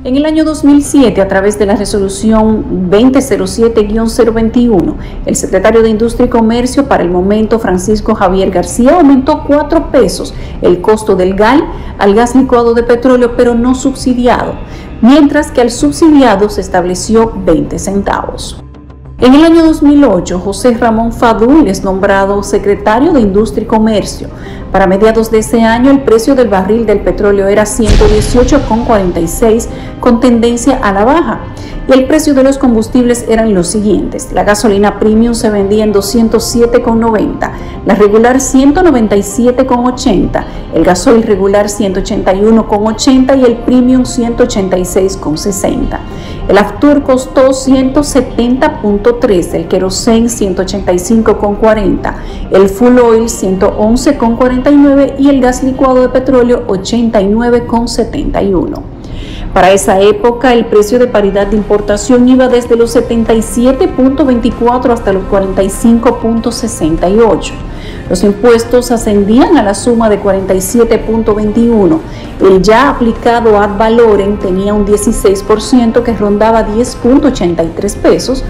En el año 2007, a través de la resolución 2007-021, el secretario de Industria y Comercio, para el momento Francisco Javier García, aumentó 4 pesos el costo del GAL al gas licuado de petróleo, pero no subsidiado, mientras que al subsidiado se estableció 20 centavos. En el año 2008, José Ramón Fadul es nombrado secretario de Industria y Comercio. Para mediados de ese año, el precio del barril del petróleo era 118,46 con tendencia a la baja. Y el precio de los combustibles eran los siguientes: la gasolina premium se vendía en 207,90, la regular 197,80, el gasoil regular 181,80 y el premium 186,60. El Aftur costó 170,3, el kerosene 185,40, el full oil 111,49 y el gas licuado de petróleo 89,71. Para esa época, el precio de paridad de importación iba desde los 77,24 hasta los 45,68. Los impuestos ascendían a la suma de 47,21. El ya aplicado ad valorem tenía un 16% que rondaba 10,83 pesos.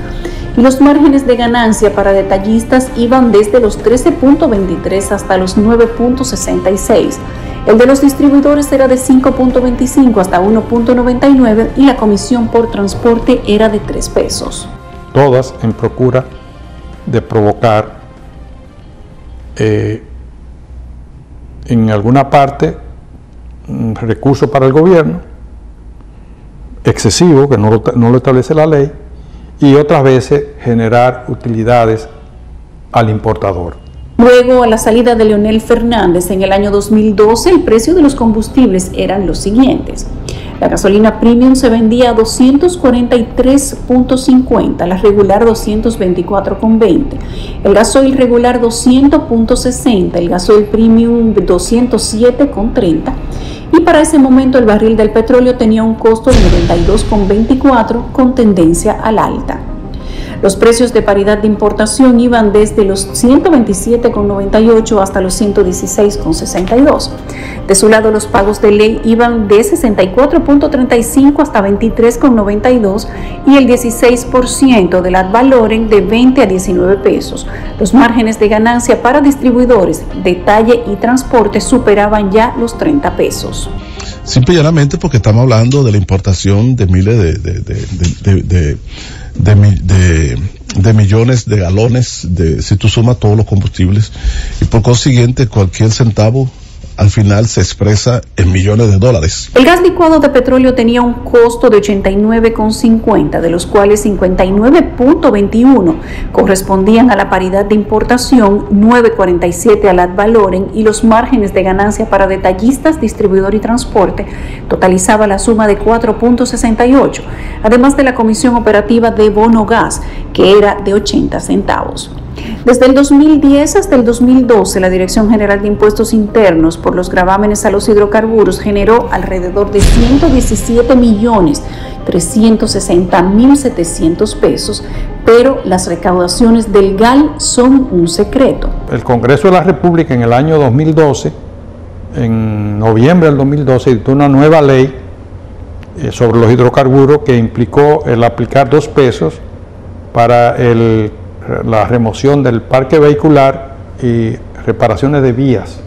Y los márgenes de ganancia para detallistas iban desde los 13,23 hasta los 9,66. El de los distribuidores era de 5,25 hasta 1,99 y la comisión por transporte era de 3 pesos. Todas en procura de provocar en alguna parte un recurso para el gobierno excesivo, que no lo establece la ley, y otras veces generar utilidades al importador. Luego, a la salida de Leonel Fernández en el año 2012, el precio de los combustibles eran los siguientes. La gasolina premium se vendía a 243,50, la regular 224,20, el gasoil regular 200,60, el gasoil premium 207,30 y para ese momento el barril del petróleo tenía un costo de 92,24 con tendencia al alta. Los precios de paridad de importación iban desde los 127,98 hasta los 116,62. De su lado, los pagos de ley iban de 64,35 hasta 23,92 y el 16% del ad valorem de 20 a 19 pesos. Los márgenes de ganancia para distribuidores, detalle y transporte superaban ya los 30 pesos. Simple y llanamente porque estamos hablando de la importación de miles de millones de galones, si tú sumas todos los combustibles, y por consiguiente cualquier centavo al final se expresa en millones de dólares. El gas licuado de petróleo tenía un costo de 89,50, de los cuales 59,21 correspondían a la paridad de importación, 9,47 al ad valorem y los márgenes de ganancia para detallistas, distribuidor y transporte totalizaba la suma de 4,68, además de la comisión operativa de bono gas, que era de 80 centavos. Desde el 2010 hasta el 2012, la Dirección General de Impuestos Internos por los gravámenes a los hidrocarburos generó alrededor de 117,360,700 pesos, pero las recaudaciones del GAL son un secreto. El Congreso de la República en el año 2012, en noviembre del 2012, dictó una nueva ley sobre los hidrocarburos que implicó el aplicar 2 pesos para la remoción del parque vehicular y reparaciones de vías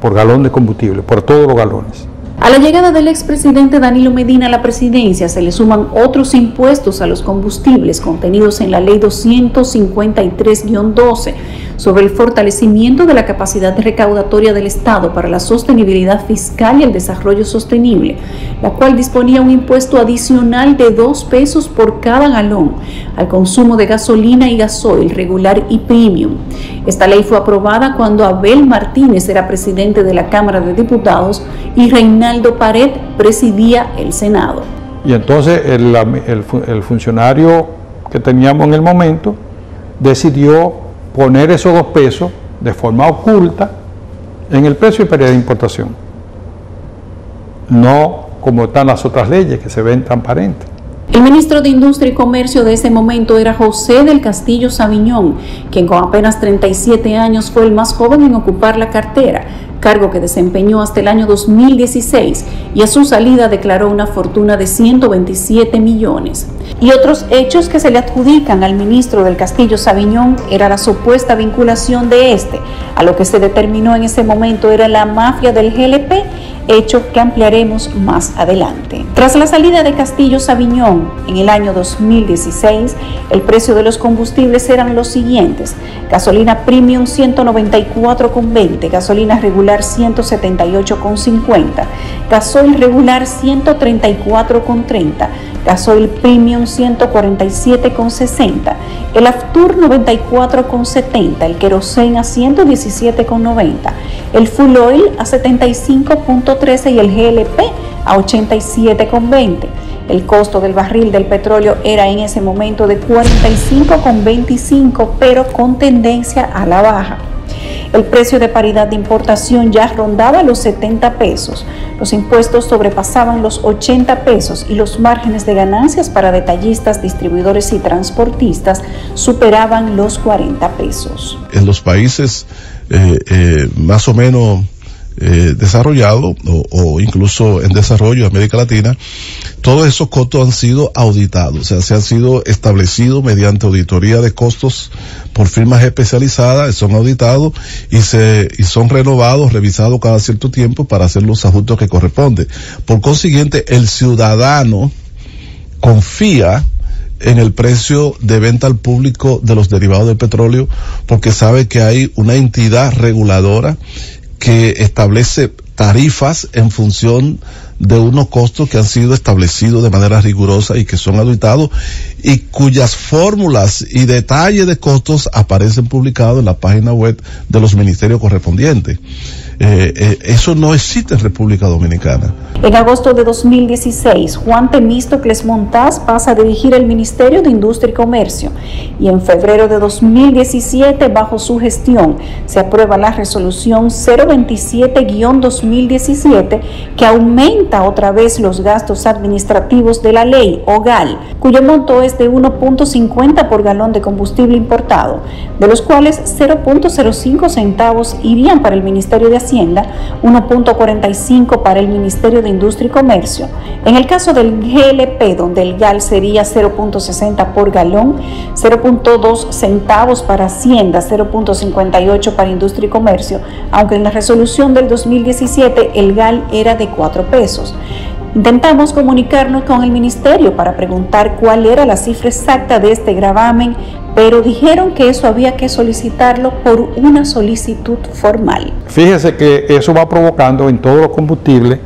por galón de combustible, por todos los galones. A la llegada del expresidente Danilo Medina a la presidencia se le suman otros impuestos a los combustibles contenidos en la Ley 253-12 sobre el fortalecimiento de la capacidad recaudatoria del Estado para la sostenibilidad fiscal y el desarrollo sostenible, la cual disponía un impuesto adicional de 2 pesos por cada galón al consumo de gasolina y gasoil regular y premium. Esta ley fue aprobada cuando Abel Martínez era presidente de la Cámara de Diputados y Reinaldo Pared presidía el Senado. Y entonces el funcionario que teníamos en el momento decidió poner esos 2 pesos de forma oculta en el precio y paridad de importación, no como están las otras leyes que se ven transparentes. El ministro de Industria y Comercio de ese momento era José del Castillo Sabiñón, quien con apenas 37 años fue el más joven en ocupar la cartera. cargo que desempeñó hasta el año 2016, y a su salida declaró una fortuna de 127 millones. Y otros hechos que se le adjudican al ministro del Castillo Sabiñón era la supuesta vinculación de este a lo que se determinó en ese momento era la mafia del GLP, hecho que ampliaremos más adelante. Tras la salida de Castillo Sabiñón en el año 2016, el precio de los combustibles eran los siguientes: gasolina premium 194,20, gasolina regular 178,50, gasoil regular 134,30, gasoil premium 147,60, el Aftur 94,70, el queroseno a 117,90, el full oil a 75,13 y el GLP a 87,20. El costo del barril del petróleo era en ese momento de 45,25, pero con tendencia a la baja. El precio de paridad de importación ya rondaba los 70 pesos, los impuestos sobrepasaban los 80 pesos y los márgenes de ganancias para detallistas, distribuidores y transportistas superaban los 40 pesos. En los países más o menos desarrollados o incluso en desarrollo de América Latina, todos esos costos han sido auditados, o sea, se han sido establecidos mediante auditoría de costos por firmas especializadas, son auditados y son renovados, revisados cada cierto tiempo para hacer los ajustes que corresponden. Por consiguiente, el ciudadano confía en el precio de venta al público de los derivados del petróleo porque sabe que hay una entidad reguladora que establece tarifas en función de unos costos que han sido establecidos de manera rigurosa y que son auditados y cuyas fórmulas y detalles de costos aparecen publicados en la página web de los ministerios correspondientes. Eso no existe en República Dominicana. En agosto de 2016, Juan Temístocles Montaz pasa a dirigir el Ministerio de Industria y Comercio y en febrero de 2017, bajo su gestión, se aprueba la resolución 027-2017 que aumenta otra vez los gastos administrativos de la ley OGAL, cuyo monto es de 1.50 por galón de combustible importado, de los cuales 0.05 centavos irían para el Ministerio de Hacienda, 1.45 para el Ministerio de Industria y Comercio. En el caso del GLP, donde el GAL sería 0.60 por galón, 0.2 centavos para Hacienda, 0.58 para Industria y Comercio, aunque en la resolución del 2017 el GAL era de 4 pesos. Intentamos comunicarnos con el ministerio para preguntar cuál era la cifra exacta de este gravamen, pero dijeron que eso había que solicitarlo por una solicitud formal. Fíjese que eso va provocando en todos los combustibles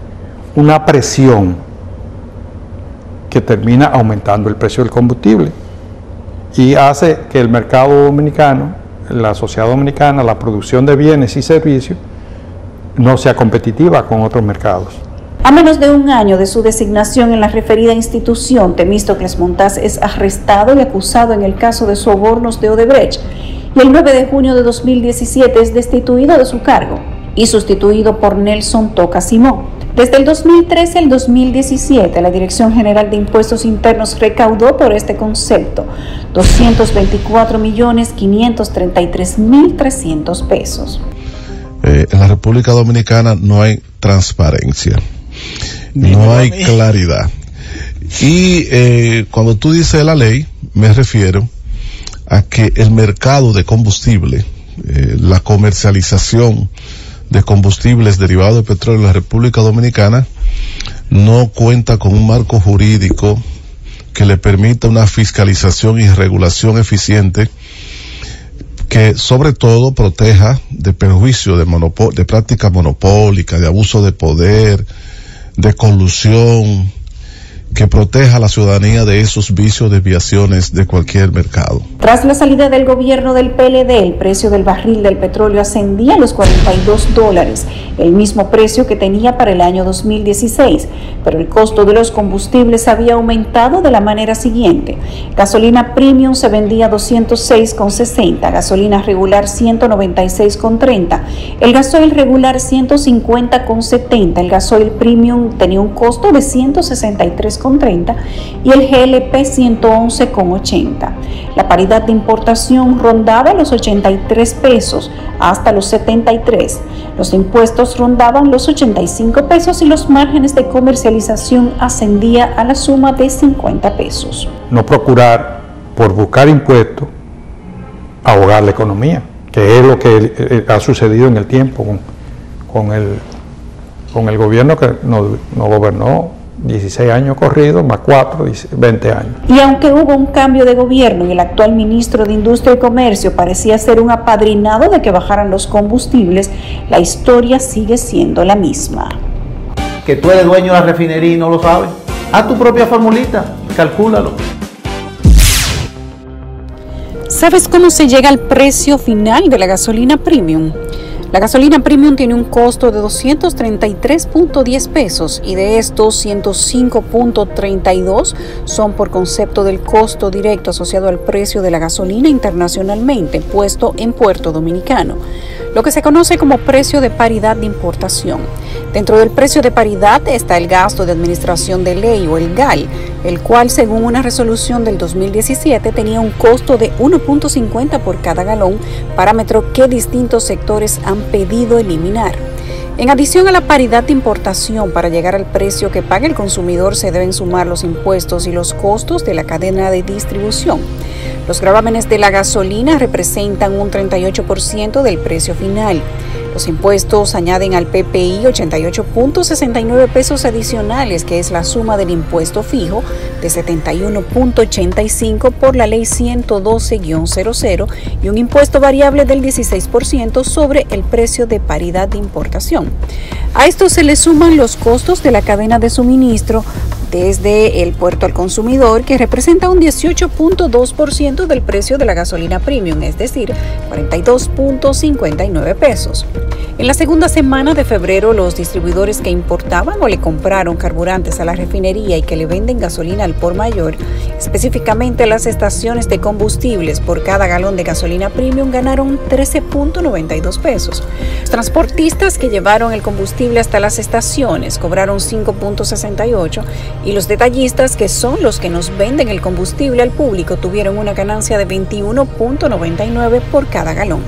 una presión que termina aumentando el precio del combustible y hace que el mercado dominicano, la sociedad dominicana, la producción de bienes y servicios no sea competitiva con otros mercados. A menos de un año de su designación en la referida institución, Temístocles Montaz es arrestado y acusado en el caso de sobornos de Odebrecht y el 9 de junio de 2017 es destituido de su cargo y sustituido por Nelson Toca Simón. Desde el 2013 al 2017, la Dirección General de Impuestos Internos recaudó por este concepto 224.533.300 pesos. En la República Dominicana no hay transparencia. No hay claridad. Y cuando tú dices la ley, me refiero a que el mercado de combustible, la comercialización de combustibles derivados de petróleo en la República Dominicana no cuenta con un marco jurídico que le permita una fiscalización y regulación eficiente que sobre todo proteja de perjuicio de práctica monopólica, de abuso de poder, de colusión, que proteja a la ciudadanía de esos vicios, desviaciones de cualquier mercado. Tras la salida del gobierno del PLD, el precio del barril del petróleo ascendía a los $42, el mismo precio que tenía para el año 2016, pero el costo de los combustibles había aumentado de la manera siguiente. Gasolina premium se vendía a 206,60, gasolina regular 196,30, el gasoil regular 150,70, el gasoil premium tenía un costo de 163,70 106,30 y el GLP 111,80. La paridad de importación rondaba los 83 pesos hasta los 73. Los impuestos rondaban los 85 pesos y los márgenes de comercialización ascendía a la suma de 50 pesos. No procurar, por buscar impuestos, ahogar la economía, que es lo que ha sucedido en el tiempo con el gobierno que nos gobernó 16 años corridos, más 4, 20 años. Y aunque hubo un cambio de gobierno y el actual ministro de Industria y Comercio parecía ser un apadrinado de que bajaran los combustibles, la historia sigue siendo la misma. Que tú eres dueño de la refinería y no lo sabes. Haz tu propia formulita, calcúlalo. ¿Sabes cómo se llega al precio final de la gasolina premium? La gasolina premium tiene un costo de 233.10 pesos y de estos 105.32 son por concepto del costo directo asociado al precio de la gasolina internacionalmente puesto en Puerto Dominicano, lo que se conoce como precio de paridad de importación. Dentro del precio de paridad está el gasto de administración de ley o el GAL, el cual según una resolución del 2017 tenía un costo de 1.50 por cada galón, parámetro que distintos sectores han pedido eliminar. En adición a la paridad de importación, para llegar al precio que paga el consumidor se deben sumar los impuestos y los costos de la cadena de distribución. Los gravámenes de la gasolina representan un 38% del precio final. Los impuestos añaden al PPI 88.69 pesos adicionales, que es la suma del impuesto fijo de 71.85 por la ley 112-00 y un impuesto variable del 16% sobre el precio de paridad de importación. A esto se le suman los costos de la cadena de suministro desde el puerto al consumidor, que representa un 18.2% del precio de la gasolina premium, es decir, 42.59 pesos. En la segunda semana de febrero, los distribuidores que importaban o le compraron carburantes a la refinería y que le venden gasolina al por mayor, específicamente a las estaciones de combustibles, por cada galón de gasolina premium ganaron 13.92 pesos. Los transportistas que llevaron el combustible hasta las estaciones cobraron 5.68 y los detallistas, que son los que nos venden el combustible al público, tuvieron una ganancia de 21.99 por cada galón.